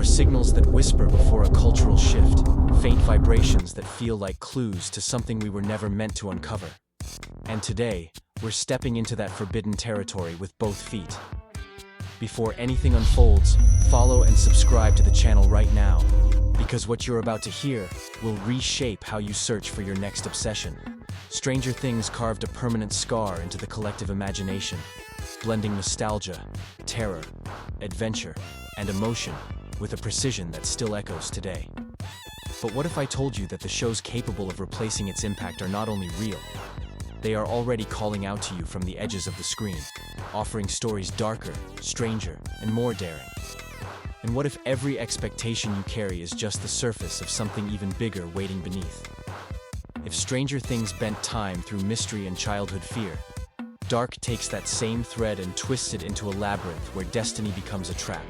are signals that whisper before a cultural shift, faint vibrations that feel like clues to something we were never meant to uncover. And today, we're stepping into that forbidden territory with both feet. Before anything unfolds, follow and subscribe to the channel right now, because what you're about to hear will reshape how you search for your next obsession. Stranger Things carved a permanent scar into the collective imagination, blending nostalgia, terror, adventure, and emotion with a precision that still echoes today. But what if I told you that the shows capable of replacing its impact are not only real, they are already calling out to you from the edges of the screen, offering stories darker, stranger, and more daring? And what if every expectation you carry is just the surface of something even bigger waiting beneath? If Stranger Things bent time through mystery and childhood fear, Dark takes that same thread and twists it into a labyrinth where destiny becomes a trap.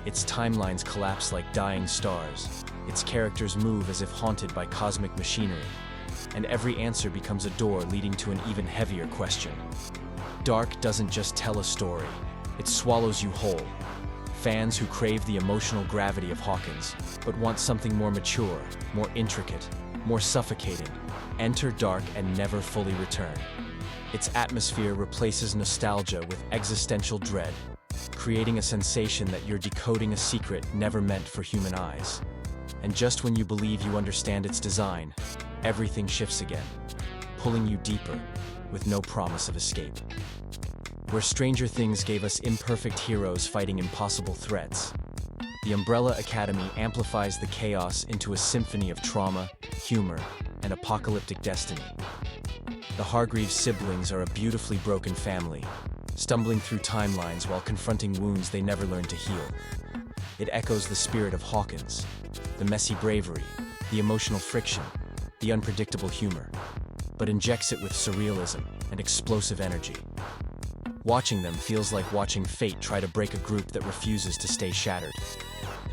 Its timelines collapse like dying stars, its characters move as if haunted by cosmic machinery, and every answer becomes a door leading to an even heavier question. Dark doesn't just tell a story, it swallows you whole. Fans who crave the emotional gravity of Hawkins, but want something more mature, more intricate, more suffocating, enter Dark and never fully return. Its atmosphere replaces nostalgia with existential dread, creating a sensation that you're decoding a secret never meant for human eyes. And just when you believe you understand its design, everything shifts again, pulling you deeper, with no promise of escape. Where Stranger Things gave us imperfect heroes fighting impossible threats, the Umbrella Academy amplifies the chaos into a symphony of trauma, humor, and apocalyptic destiny. The Hargreaves siblings are a beautifully broken family, stumbling through timelines while confronting wounds they never learned to heal. It echoes the spirit of Hawkins, the messy bravery, the emotional friction, the unpredictable humor, but injects it with surrealism and explosive energy. Watching them feels like watching fate try to break a group that refuses to stay shattered.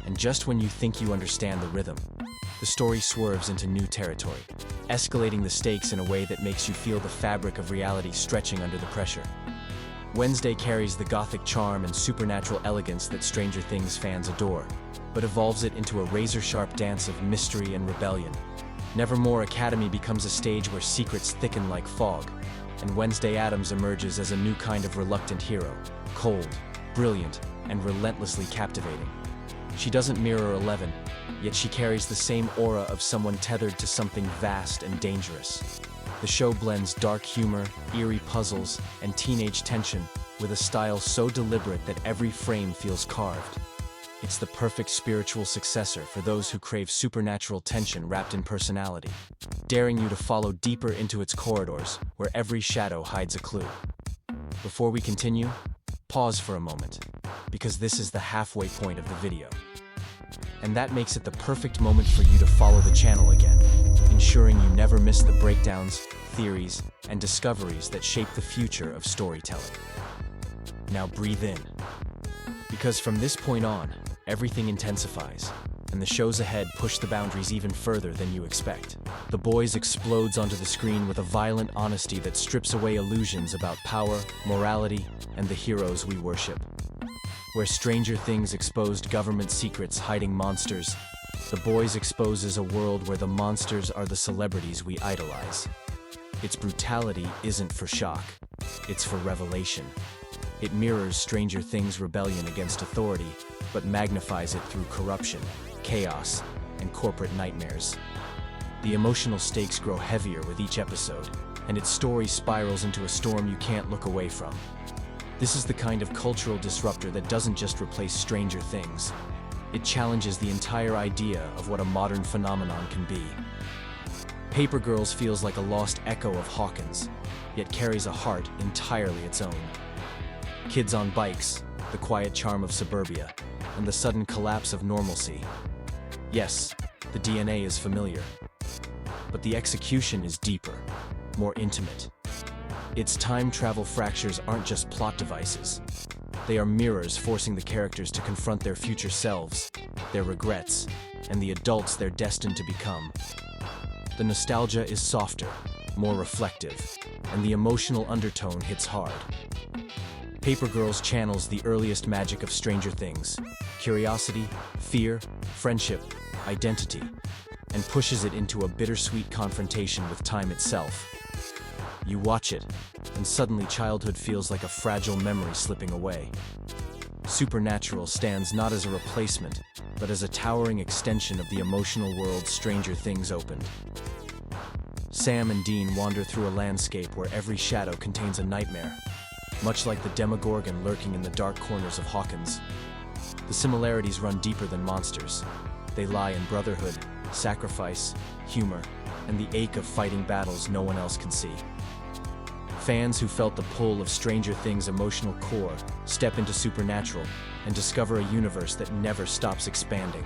And just when you think you understand the rhythm, the story swerves into new territory, escalating the stakes in a way that makes you feel the fabric of reality stretching under the pressure. Wednesday carries the gothic charm and supernatural elegance that Stranger Things fans adore, but evolves it into a razor-sharp dance of mystery and rebellion. Nevermore Academy becomes a stage where secrets thicken like fog, and Wednesday Addams emerges as a new kind of reluctant hero, cold, brilliant, and relentlessly captivating. She doesn't mirror 11, yet she carries the same aura of someone tethered to something vast and dangerous. The show blends dark humor, eerie puzzles, and teenage tension with a style so deliberate that every frame feels carved. It's the perfect spiritual successor for those who crave supernatural tension wrapped in personality, daring you to follow deeper into its corridors where every shadow hides a clue. Before we continue, pause for a moment, because this is the halfway point of the video. And that makes it the perfect moment for you to follow the channel again, ensuring you never miss the breakdowns, theories, and discoveries that shape the future of storytelling. Now breathe in, because from this point on, everything intensifies, and the shows ahead push the boundaries even further than you expect. The Boys explodes onto the screen with a violent honesty that strips away illusions about power, morality, and the heroes we worship. Where Stranger Things exposed government secrets hiding monsters, The Boys exposes a world where the monsters are the celebrities we idolize. Its brutality isn't for shock, it's for revelation. It mirrors Stranger Things' rebellion against authority, but magnifies it through corruption, chaos, and corporate nightmares. The emotional stakes grow heavier with each episode, and its story spirals into a storm you can't look away from. This is the kind of cultural disruptor that doesn't just replace Stranger Things. It challenges the entire idea of what a modern phenomenon can be. Paper Girls feels like a lost echo of Hawkins, yet carries a heart entirely its own. Kids on Bikes, the quiet charm of suburbia, and the sudden collapse of normalcy. Yes, the DNA is familiar, but the execution is deeper, more intimate. Its time travel fractures aren't just plot devices. They are mirrors forcing the characters to confront their future selves, their regrets, and the adults they're destined to become. The nostalgia is softer, more reflective, and the emotional undertone hits hard. Paper Girls channels the earliest magic of Stranger Things: curiosity, fear, friendship, identity, and pushes it into a bittersweet confrontation with time itself. You watch it, and suddenly childhood feels like a fragile memory slipping away. Supernatural stands not as a replacement, but as a towering extension of the emotional world Stranger Things opened. Sam and Dean wander through a landscape where every shadow contains a nightmare, much like the Demogorgon lurking in the dark corners of Hawkins. The similarities run deeper than monsters. They lie in brotherhood, sacrifice, humor, and the ache of fighting battles no one else can see. Fans who felt the pull of Stranger Things' emotional core step into Supernatural and discover a universe that never stops expanding.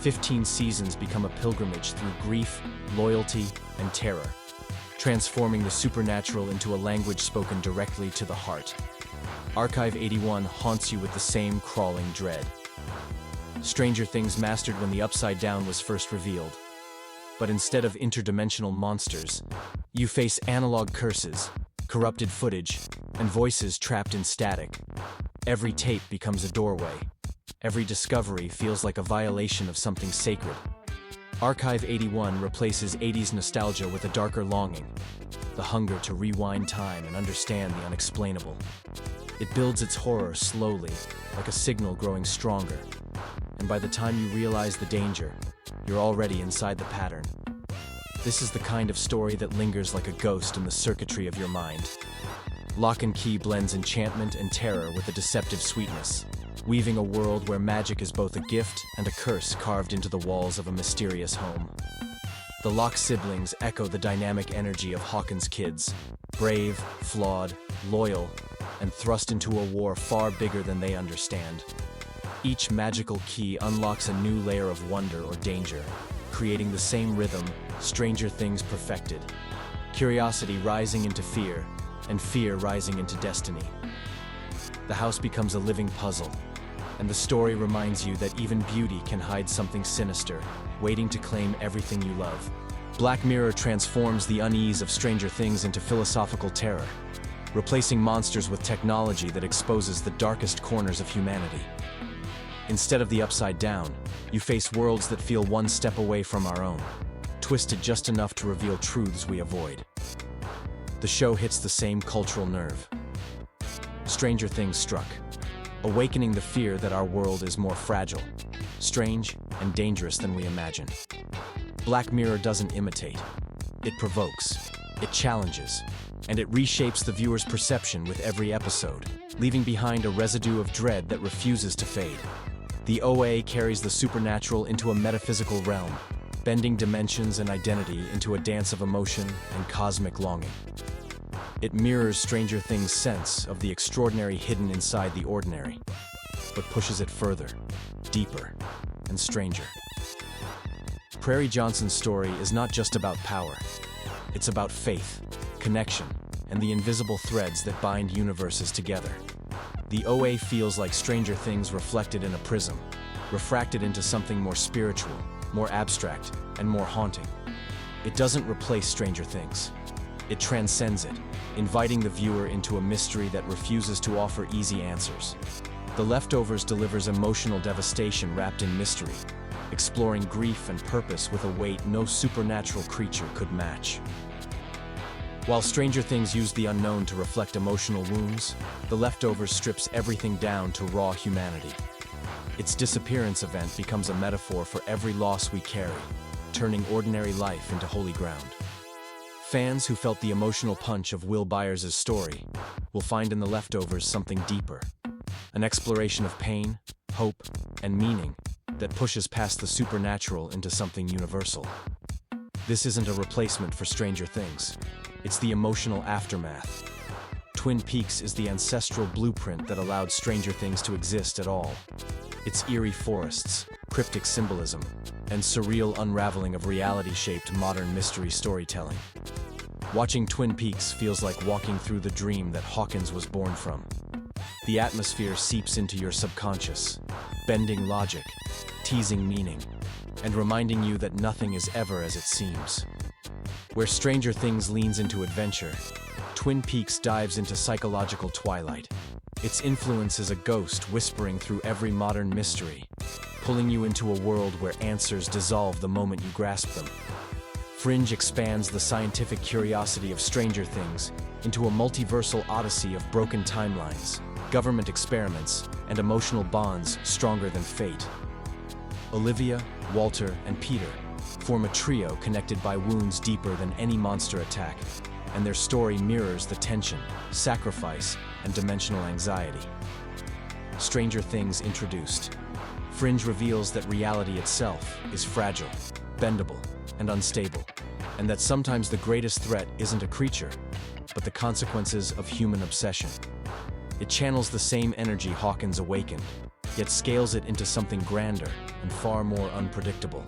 15 seasons become a pilgrimage through grief, loyalty, and terror, transforming the supernatural into a language spoken directly to the heart. Archive 81 haunts you with the same crawling dread. Stranger Things mastered when the Upside Down was first revealed. But instead of interdimensional monsters, you face analog curses, corrupted footage, and voices trapped in static. Every tape becomes a doorway. Every discovery feels like a violation of something sacred. Archive 81 replaces 80s nostalgia with a darker longing, the hunger to rewind time and understand the unexplainable. It builds its horror slowly, like a signal growing stronger. And by the time you realize the danger, you're already inside the pattern. This is the kind of story that lingers like a ghost in the circuitry of your mind. Locke Key blends enchantment and terror with a deceptive sweetness, weaving a world where magic is both a gift and a curse carved into the walls of a mysterious home. The Locke siblings echo the dynamic energy of Hawkins' kids, brave, flawed, loyal, and thrust into a war far bigger than they understand. Each magical key unlocks a new layer of wonder or danger, creating the same rhythm Stranger Things perfected. Curiosity rising into fear, and fear rising into destiny. The house becomes a living puzzle, and the story reminds you that even beauty can hide something sinister, waiting to claim everything you love. Black Mirror transforms the unease of Stranger Things into philosophical terror, replacing monsters with technology that exposes the darkest corners of humanity. Instead of the Upside Down, you face worlds that feel one step away from our own, twisted just enough to reveal truths we avoid. The show hits the same cultural nerve. Stranger Things struck, awakening the fear that our world is more fragile, strange, and dangerous than we imagine. Black Mirror doesn't imitate. It provokes, it challenges, and it reshapes the viewer's perception with every episode, leaving behind a residue of dread that refuses to fade. The OA carries the supernatural into a metaphysical realm, bending dimensions and identity into a dance of emotion and cosmic longing. It mirrors Stranger Things' sense of the extraordinary hidden inside the ordinary, but pushes it further, deeper, and stranger. Prairie Johnson's story is not just about power. It's about faith, connection, and the invisible threads that bind universes together. The OA feels like Stranger Things reflected in a prism, refracted into something more spiritual, more abstract, and more haunting. It doesn't replace Stranger Things. It transcends it, inviting the viewer into a mystery that refuses to offer easy answers. The Leftovers delivers emotional devastation wrapped in mystery, exploring grief and purpose with a weight no supernatural creature could match. While Stranger Things used the unknown to reflect emotional wounds, The Leftovers strips everything down to raw humanity. Its disappearance event becomes a metaphor for every loss we carry, turning ordinary life into holy ground. Fans who felt the emotional punch of Will Byers' story will find in The Leftovers something deeper, an exploration of pain, hope, and meaning that pushes past the supernatural into something universal. This isn't a replacement for Stranger Things. It's the emotional aftermath. Twin Peaks is the ancestral blueprint that allowed Stranger Things to exist at all. Its eerie forests, cryptic symbolism, and surreal unraveling of reality-shaped modern mystery storytelling. Watching Twin Peaks feels like walking through the dream that Hawkins was born from. The atmosphere seeps into your subconscious, bending logic, teasing meaning, and reminding you that nothing is ever as it seems. Where Stranger Things leans into adventure, Twin Peaks dives into psychological twilight. Its influence is a ghost whispering through every modern mystery, pulling you into a world where answers dissolve the moment you grasp them. Fringe expands the scientific curiosity of Stranger Things into a multiversal odyssey of broken timelines, government experiments, and emotional bonds stronger than fate. Olivia, Walter, and Peter form a trio connected by wounds deeper than any monster attack, and their story mirrors the tension, sacrifice, and dimensional anxiety. Stranger Things introduced. Fringe reveals that reality itself is fragile, bendable, and unstable, and that sometimes the greatest threat isn't a creature, but the consequences of human obsession. It channels the same energy Hawkins awakened, yet scales it into something grander and far more unpredictable.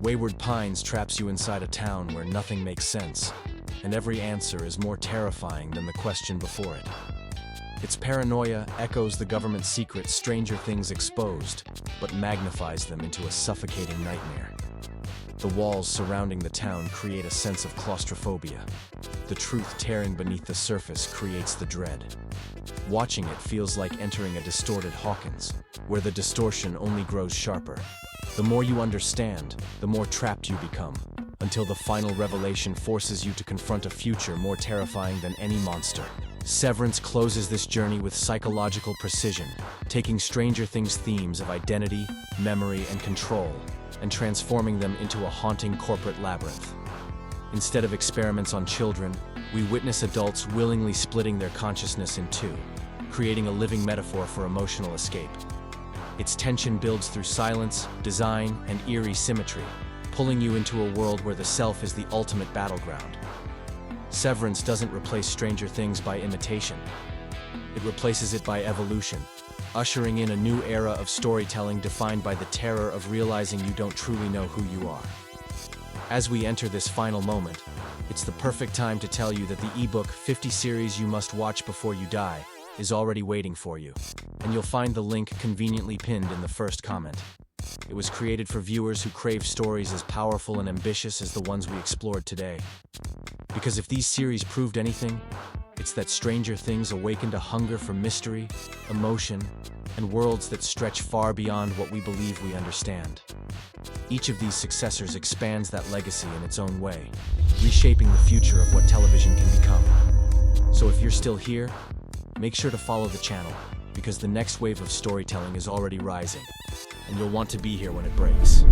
Wayward Pines traps you inside a town where nothing makes sense, and every answer is more terrifying than the question before it. Its paranoia echoes the government secrets Stranger Things exposed, but magnifies them into a suffocating nightmare. The walls surrounding the town create a sense of claustrophobia. The truth tearing beneath the surface creates the dread. Watching it feels like entering a distorted Hawkins, where the distortion only grows sharper. The more you understand, the more trapped you become, until the final revelation forces you to confront a future more terrifying than any monster. Severance closes this journey with psychological precision, taking Stranger Things' themes of identity, memory, and control, and transforming them into a haunting corporate labyrinth. Instead of experiments on children, we witness adults willingly splitting their consciousness in two, creating a living metaphor for emotional escape. Its tension builds through silence, design, and eerie symmetry, pulling you into a world where the self is the ultimate battleground. Severance doesn't replace Stranger Things by imitation. It replaces it by evolution, ushering in a new era of storytelling defined by the terror of realizing you don't truly know who you are. As we enter this final moment, it's the perfect time to tell you that the ebook 50 Series You Must Watch Before You Die is already waiting for you, and you'll find the link conveniently pinned in the first comment. It was created for viewers who crave stories as powerful and ambitious as the ones we explored today. Because if these series proved anything, it's that Stranger Things awakened a hunger for mystery, emotion, and worlds that stretch far beyond what we believe we understand. Each of these successors expands that legacy in its own way, reshaping the future of what television can become. So if you're still here, make sure to follow the channel, because the next wave of storytelling is already rising, and you'll want to be here when it breaks.